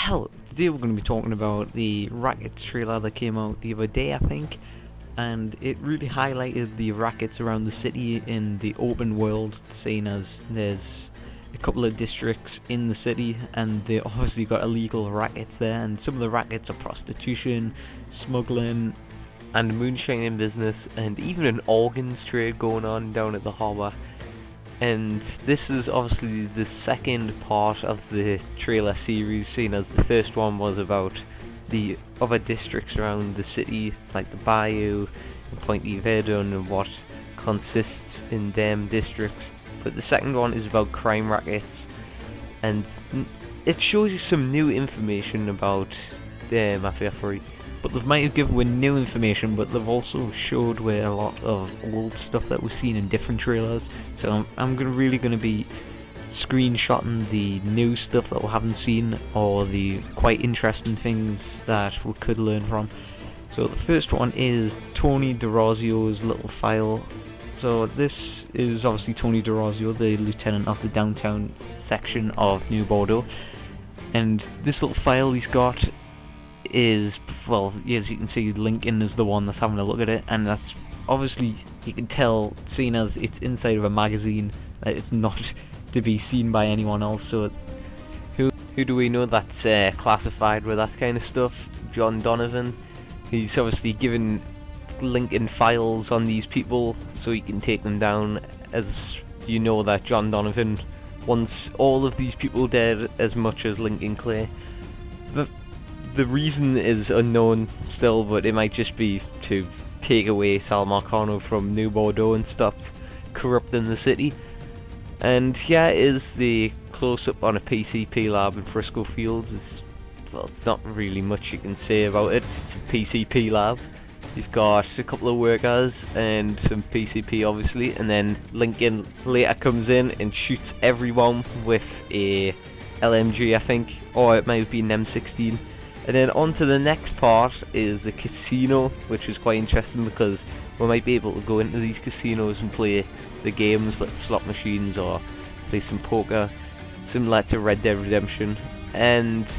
Well, today we're going to be talking about the RACKET trailer that came out the other day, I think, and it really highlighted the rackets around the city in the open world, seeing as there's a couple of districts in the city and they obviously got illegal rackets there, and some of the rackets are prostitution, smuggling, and moonshining business, and even an organs trade going on down at the harbour. And this is obviously the second part of the trailer series, seeing as the first one was about the other districts around the city, like the Bayou and Point Verdun, and what consists in them districts. But the second one is about crime rackets, and it shows you some new information about the MAFIA 3. But they might have given away new information, but they've also showed away a lot of old stuff that we've seen in different trailers. So I'm really going to be screenshotting the new stuff that we haven't seen, or the quite interesting things that we could learn from. So the first one is Tony DeRosio's little file. So this is obviously Tony DeRosio, the lieutenant of the downtown section of New Bordeaux. And this little file he's got is, well, as you can see, Lincoln is the one that's having a look at it, and that's obviously, you can tell, seeing as it's inside of a magazine, that it's not to be seen by anyone else. So who do we know that's classified with that kind of stuff? John Donovan. He's obviously given Lincoln files on these people so he can take them down, as you know that John Donovan wants all of these people dead as much as Lincoln Clay. The reason is unknown still, but it might just be to take away Sal Marcano from New Bordeaux and stop corrupting the city. And here is the close-up on a PCP lab in Frisco Fields. It's not really much you can say about it. It's a PCP lab. You've got a couple of workers and some PCP obviously, and then Lincoln later comes in and shoots everyone with a LMG, I think, or it might have been an M16. And then on to the next part is the casino, which is quite interesting because we might be able to go into these casinos and play the games like slot machines or play some poker, similar to Red Dead Redemption. And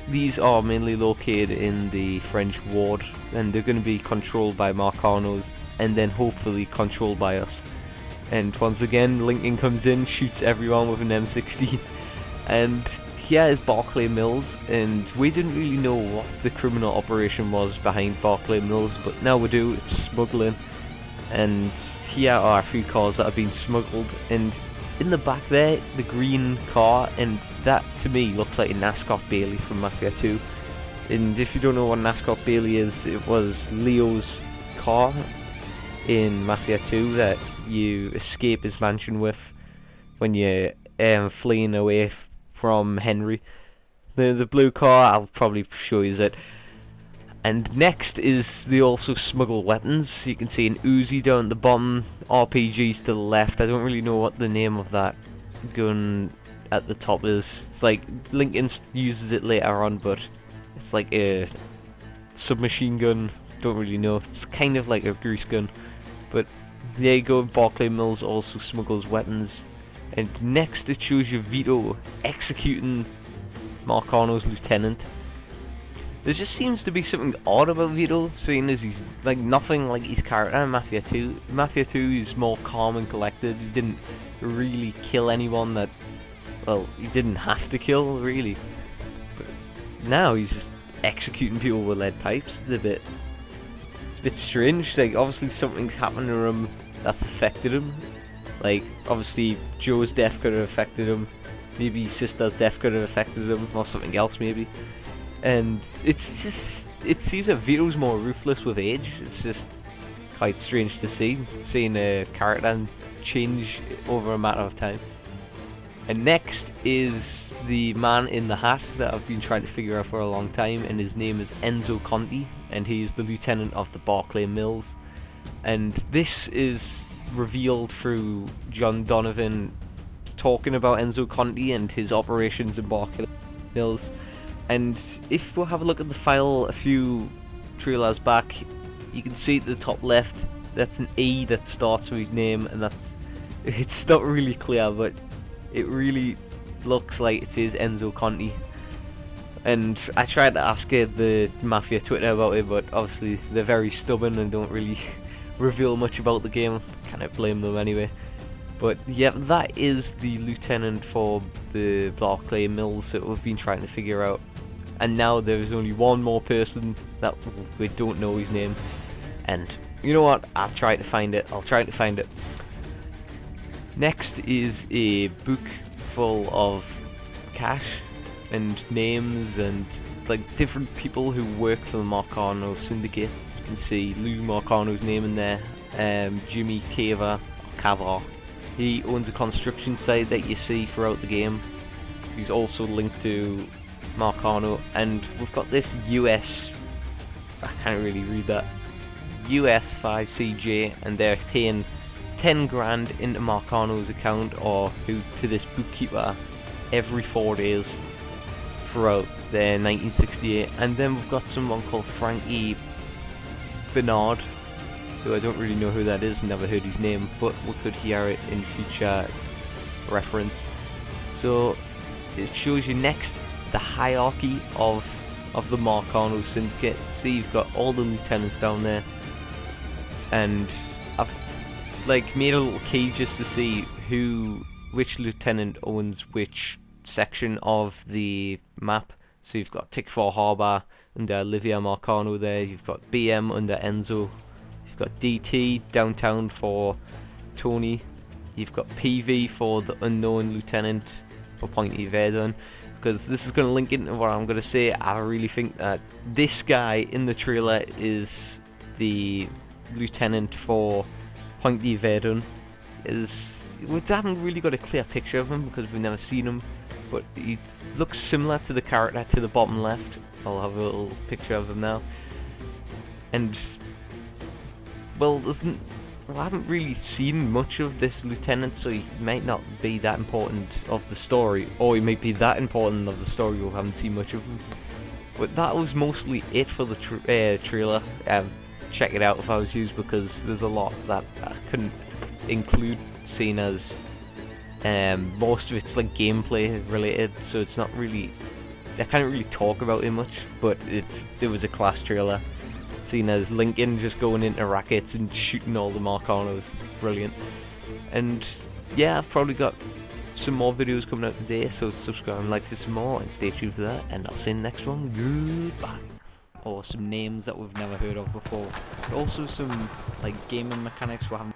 these are mainly located in the French ward, and they're going to be controlled by Marcanos and then hopefully controlled by us. And once again, Lincoln comes in, shoots everyone with an M16, and here is Barclay Mills, and we didn't really know what the criminal operation was behind Barclay Mills, but now we do. It's smuggling, and here are a few cars that have been smuggled, and in the back there, the green car, and that to me looks like an Ascot Bailey from Mafia 2. And if you don't know what an Ascot Bailey is, it was Leo's car in Mafia 2 that you escape his mansion with when you're fleeing away from Henry. The blue car, I'll probably show you it. And next is they also smuggle weapons. You can see an Uzi down at the bottom, RPGs to the left. I don't really know what the name of that gun at the top is. It's like Lincoln uses it later on, but it's like a submachine gun. Don't really know. It's kind of like a grease gun. But there you go. Barclay Mills also smuggles weapons. And next it shows you Vito executing Marcano's lieutenant. There just seems to be something odd about Vito, seeing as he's like nothing like his character in Mafia 2. Mafia 2 is more calm and collected. He didn't really kill anyone that, well, he didn't have to kill really. But now he's just executing people with lead pipes. It's a bit strange. Like obviously something's happened to him that's affected him. Like, obviously, Joe's death could have affected him. Maybe Sister's death could have affected him, or something else, maybe. And it's just, it seems that Vito's more ruthless with age. It's just quite strange to see, seeing a character change over a matter of time. And next is the man in the hat that I've been trying to figure out for a long time, and his name is Enzo Conti, and he's the lieutenant of the Barclay Mills. And this is revealed through John Donovan talking about Enzo Conti and his operations in Barclay Mills. And if we have a look at the file a few trailers back, you can see at the top left that's an E that starts with his name, and it's not really clear, but it really looks like it says Enzo Conti. And I tried to ask the Mafia Twitter about it, but obviously they're very stubborn and don't really reveal much about the game. Can't blame them anyway. But yeah, that is the lieutenant for the Barclay Mills that we've been trying to figure out. And now there's only one more person that we don't know his name. And you know what? I'll try to find it. Next is a book full of cash and names and like different people who work for the Marcano syndicate. You can see Lou Marcano's name in there. Jimmy Cavar. He owns a construction site that you see throughout the game. He's also linked to Marcano, and we've got this US, I can't really read that, US5CJ, and they're paying 10 grand into Marcano's account or to this bookkeeper every 4 days throughout their 1968. And then we've got someone called Frankie Bernard, who I don't really know who that is, never heard his name, but we could hear it in future reference. So it shows you next the hierarchy of the Marcano syndicate. See, you've got all the lieutenants down there, and I've like made a little key just to see which lieutenant owns which section of the map. So you've got Tick 4 Harbour under Olivia Marcano there, you've got BM under Enzo, you've got DT downtown for Tony, you've got PV for the unknown lieutenant for Pointy Verdun. Because this is going to link into what I'm going to say, I really think that this guy in the trailer is the lieutenant for Pointy Verdun. We haven't really got a clear picture of him because we've never seen him, but he looks similar to the character to the bottom left. I'll have a little picture of him now. And well, I haven't really seen much of this lieutenant, so he might not be that important of the story, or he might be that important of the story we haven't seen much of him. But that was mostly it for the trailer. Check it out if I was you, because there's a lot that I couldn't include, seeing as most of it's like gameplay related, so it's not really, I can't really talk about it much, but it was a class trailer. Seen as Lincoln just going into rackets and shooting all the Marcanos. Brilliant. And yeah, I've probably got some more videos coming out today, so subscribe and like for some more, and stay tuned for that, and I'll see you in the next one. Goodbye. Or some names that we've never heard of before. Also some like gaming mechanics we haven't